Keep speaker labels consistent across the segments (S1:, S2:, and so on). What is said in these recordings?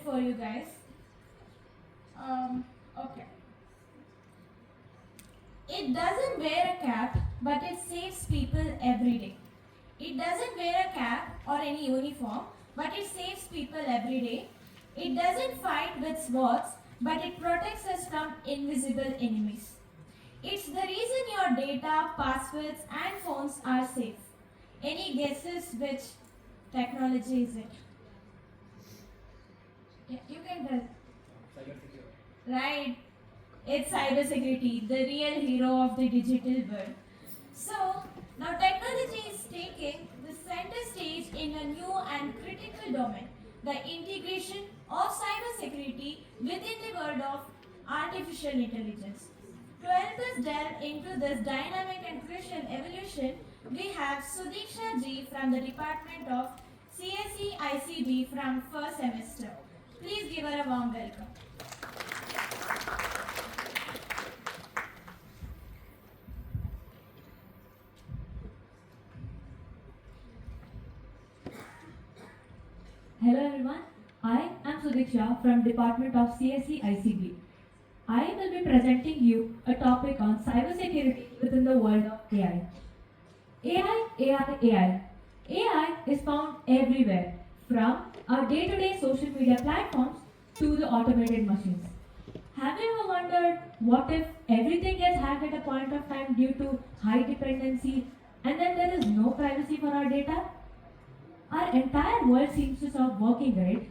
S1: for you guys. Okay. It doesn't wear a cap, but it saves people every day. It doesn't wear a cap or any uniform, but it saves people every day. It doesn't fight with swords, but it protects us from invisible enemies. It's the reason your data, passwords, and phones are safe. Any guesses which technology is it? Yeah, you can tell.
S2: Cybersecurity.
S1: Right. It's cybersecurity, the real hero of the digital world. So, now technology is taking the center stage in a new and critical domain, the integration of cybersecurity within the world of artificial intelligence. To help us delve into this dynamic and crucial evolution, we have Sudhiksha G from the Department of CSE ICB from first semester. Please give her a warm welcome.
S3: Hello everyone, I am Sudhiksha from Department of CSE ICB. I will be presenting you a topic on cybersecurity within the world of AI. AI, AI, AI. AI is found everywhere, from our day-to-day social media platforms to the automated machines. Have you ever wondered what if everything gets hacked at a point of time due to high dependency and then there is no privacy for our data? Our entire world seems to stop working, right?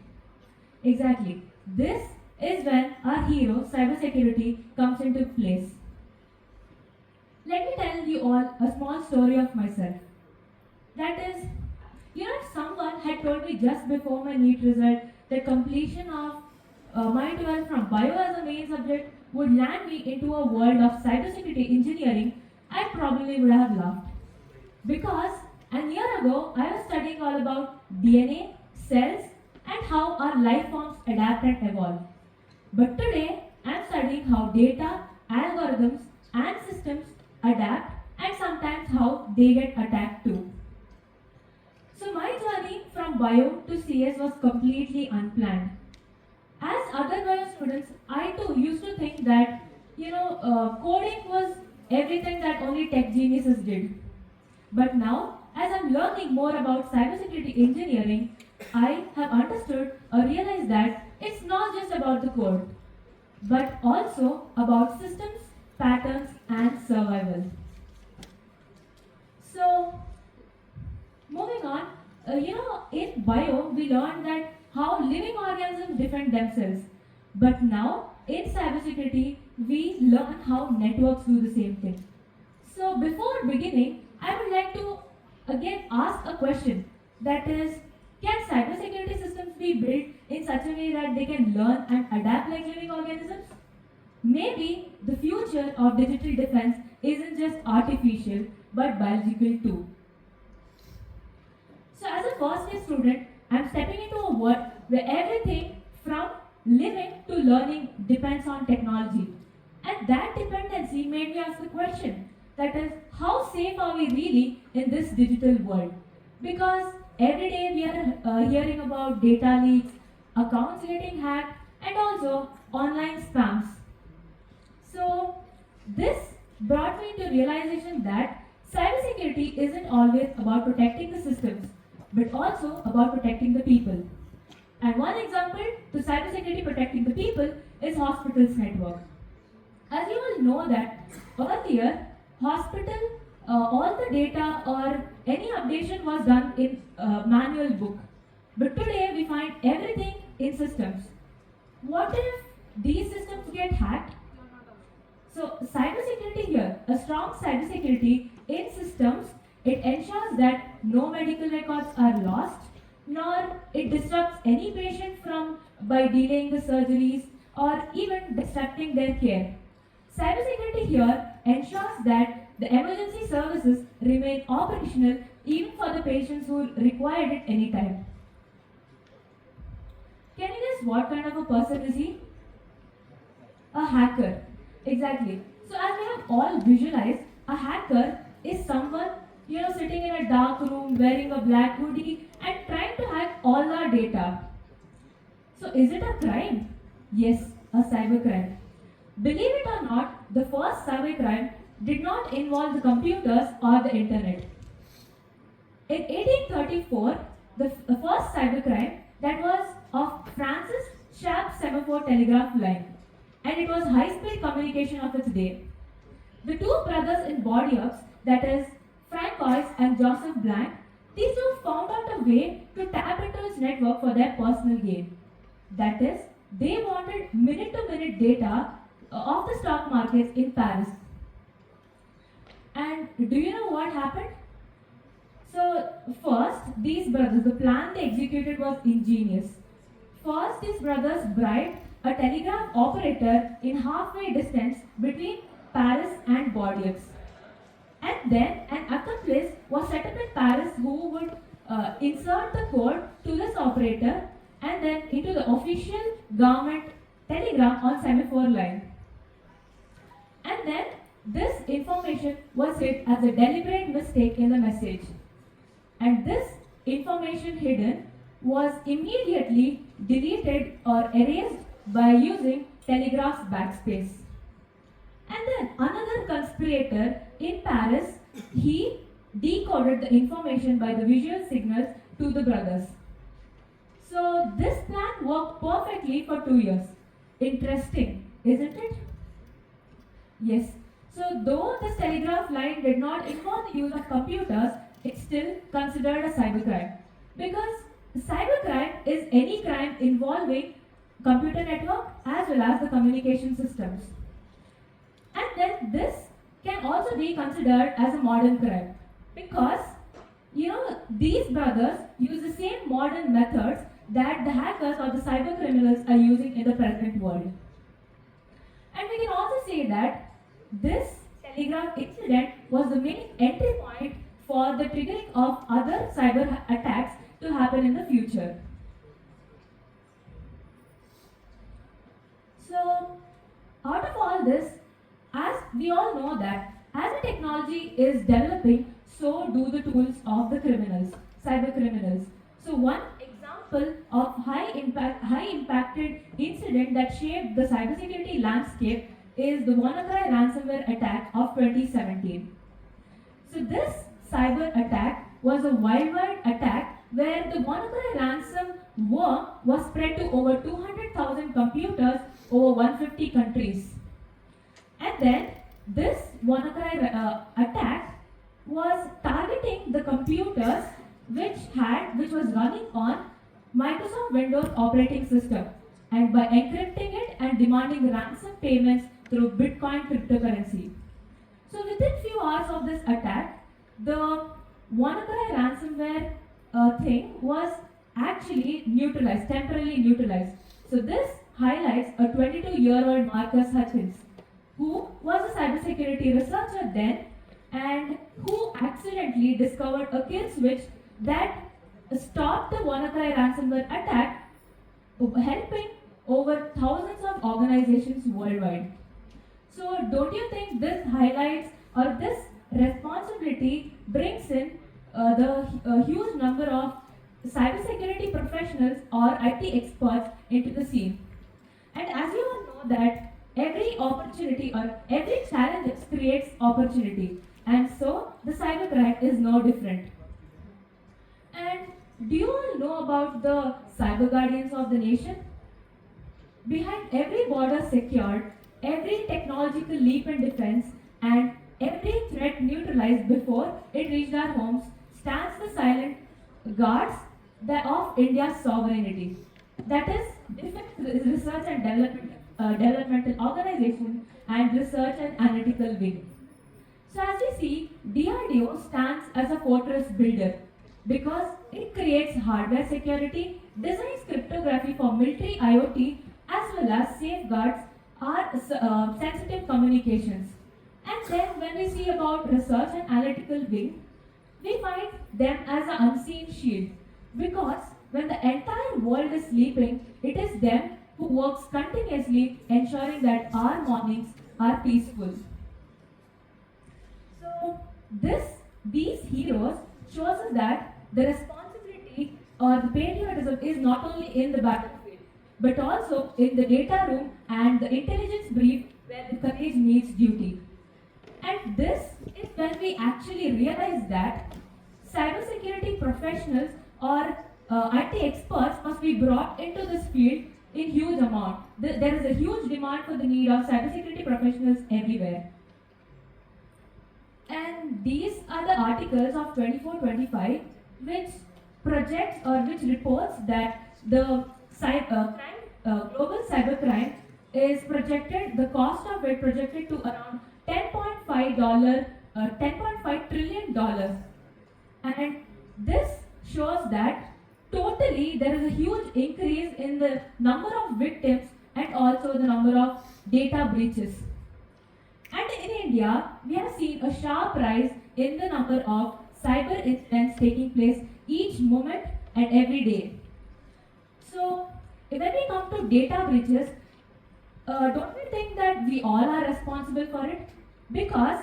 S3: Exactly. This is when our hero, cybersecurity, comes into place. Let me tell you all a small story of myself. That is, someone had told me just before my NEET result that completion of my 12 from bio as a main subject would land me into a world of cybersecurity engineering. I probably would have laughed. Because a year ago, I was studying all about DNA, cells, and how our life forms adapt and evolve. But today, I am studying how data, algorithms, and systems adapt and sometimes how they get attacked too. So my journey from bio to CS was completely unplanned. As other bio students, I too used to think that coding was everything that only tech geniuses did. But now, as I'm learning more about cybersecurity engineering, I have understood or realized that it's not just about the code, but also about systems, patterns, and survival. So, moving on, in bio, we learned that how living organisms defend themselves. But now, in cybersecurity, we learn how networks do the same thing. So, before beginning, I would like to again ask a question, that is, can cybersecurity systems be built in such a way that they can learn and adapt like living organisms? Maybe the future of digital defense isn't just artificial but biological too. So, as a first year student, I'm stepping into a world where everything from living to learning depends on technology. And that dependency made me ask the question, that is, how safe are we really in this digital world? Because every day we are hearing about data leaks, accounts getting hacked, and also online spams. So, this brought me to realization that cybersecurity isn't always about protecting the systems, but also about protecting the people. And one example to cybersecurity protecting the people is hospitals network. As you all know that earlier, hospital, all the data or any updation was done in manual book. But today we find everything in systems. What if these systems get hacked? So cybersecurity here, a strong cybersecurity in systems, it ensures that no medical records are lost, nor it disrupts any patient from by delaying the surgeries or even disrupting their care. Cybersecurity here ensures that the emergency services remain operational even for the patients who required it anytime. Can you guess what kind of a person is he? A hacker. Exactly. So as we have all visualized, a hacker is someone sitting in a dark room wearing a black hoodie and trying to hack all our data. So is it a crime? Yes, a cybercrime. Believe it or not, the first cybercrime did not involve the computers or the internet. In 1834, the first cybercrime that was of Francis Sharp semaphore telegraph line, and it was high-speed communication of its day. The two brothers in Bordeaux, that is, Francois and Joseph Blanc, these two found out a way to tap into his network for their personal gain. That is, they wanted minute-to-minute data of the stock markets in Paris. And do you know what happened? So, first, these brothers, the plan they executed was ingenious. First, these brothers bribed a telegraph operator in halfway distance between Paris and Bordeaux. And then an accomplice was set up in Paris who would insert the code to this operator and then into the official government telegram on semaphore line. And then this information was hid as a deliberate mistake in the message. And this information hidden was immediately deleted or erased by using telegraph's backspace. And then another conspirator in Paris, he decoded the information by the visual signals to the brothers. So this plan worked perfectly for 2 years. Interesting, isn't it? Yes. So though this telegraph line did not involve the use of computers, it's still considered a cybercrime. Because cybercrime is any crime involving computer network as well as the communication systems. And then this can also be considered as a modern crime because these brothers use the same modern methods that the hackers or the cyber criminals are using in the present world. And we can also say that this telegraph incident was the main entry point for the triggering of other cyber attacks to happen in the future. So, out of all this, as we all know that as the technology is developing, so do the tools of the criminals, cyber criminals. So one example of high impacted incident that shaped the cybersecurity landscape is the WannaCry ransomware attack of 2017. So this cyber attack was a worldwide attack where the WannaCry ransomware was spread to over 200,000 computers over 150 countries. And then this WannaCry attack was targeting the computers which was running on Microsoft Windows operating system, and by encrypting it and demanding ransom payments through Bitcoin cryptocurrency. So within few hours of this attack, the WannaCry ransomware thing was actually neutralized, temporarily neutralized. So this highlights a 22-year-old Marcus Hutchins, who was a cybersecurity researcher then and who accidentally discovered a kill switch that stopped the WannaCry ransomware attack, helping over thousands of organizations worldwide. So don't you think this highlights or this responsibility brings in the huge number of cybersecurity professionals or IT experts into the scene? And as you all know that every opportunity or every challenge creates opportunity, and so the cybercrime is no different. And do you all know about the cyber guardians of the nation? Behind every border secured, every technological leap in defense, and every threat neutralized before it reached our homes stands the silent guards of India's sovereignty. That is Defense Research and Developmental Organization and Research and Analytical Wing. So as we see, DRDO stands as a fortress builder because it creates hardware security, designs cryptography for military IoT, as well as safeguards our sensitive communications. And then when we see about research and analytical wing, we find them as an unseen shield because when the entire world is sleeping, it is them who works continuously ensuring that our mornings are peaceful. So these heroes shows us that the responsibility or the patriotism is not only in the battlefield, but also in the data room and the intelligence brief where the courage meets duty. And this is when we actually realize that cybersecurity professionals or IT experts must be brought into this field in huge amount. There is a huge demand for the need of cybersecurity professionals everywhere. And these are the articles of 24-25 which projects or which reports that the global cybercrime is projected, the cost of it projected to around $10.5 trillion dollars. And this shows that totally there is a huge increase in the number of victims and also the number of data breaches. And in India, we have seen a sharp rise in the number of cyber incidents taking place each moment and every day. So, when we come to data breaches, don't we think that we all are responsible for it? Because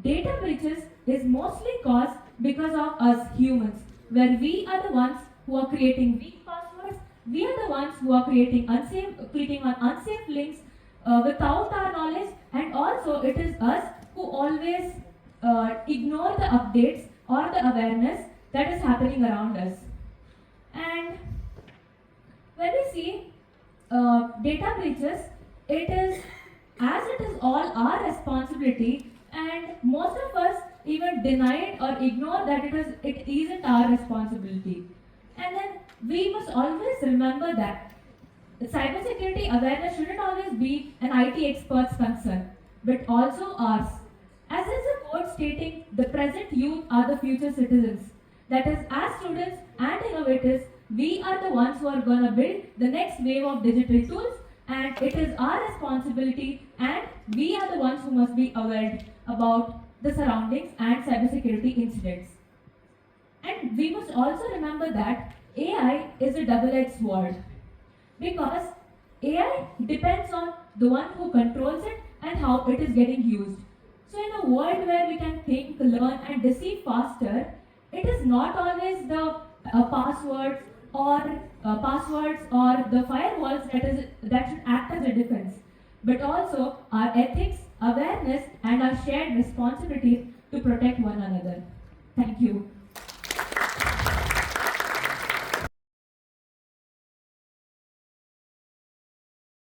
S3: data breaches is mostly caused because of us humans, where we are the ones who are creating weak passwords, we are the ones who are clicking on unsafe links without our knowledge, and also it is us who always ignore the updates or the awareness that is happening around us. And when we see data breaches, it is all our responsibility, and most of us even deny it or ignore that it isn't our responsibility. And then we must always remember that cybersecurity awareness shouldn't always be an IT expert's concern, but also ours. As is a quote stating, the present youth are the future citizens. That is, as students and innovators, we are the ones who are going to build the next wave of digital tools, and it is our responsibility, and we are the ones who must be aware about the surroundings and cybersecurity incidents. And we must also remember that AI is a double-edged sword, because AI depends on the one who controls it and how it is getting used. So in a world where we can think, learn and deceive faster, it is not always the passwords or the firewalls that should act as a defense, but also our ethics, awareness and our shared responsibility to protect one another. Thank you.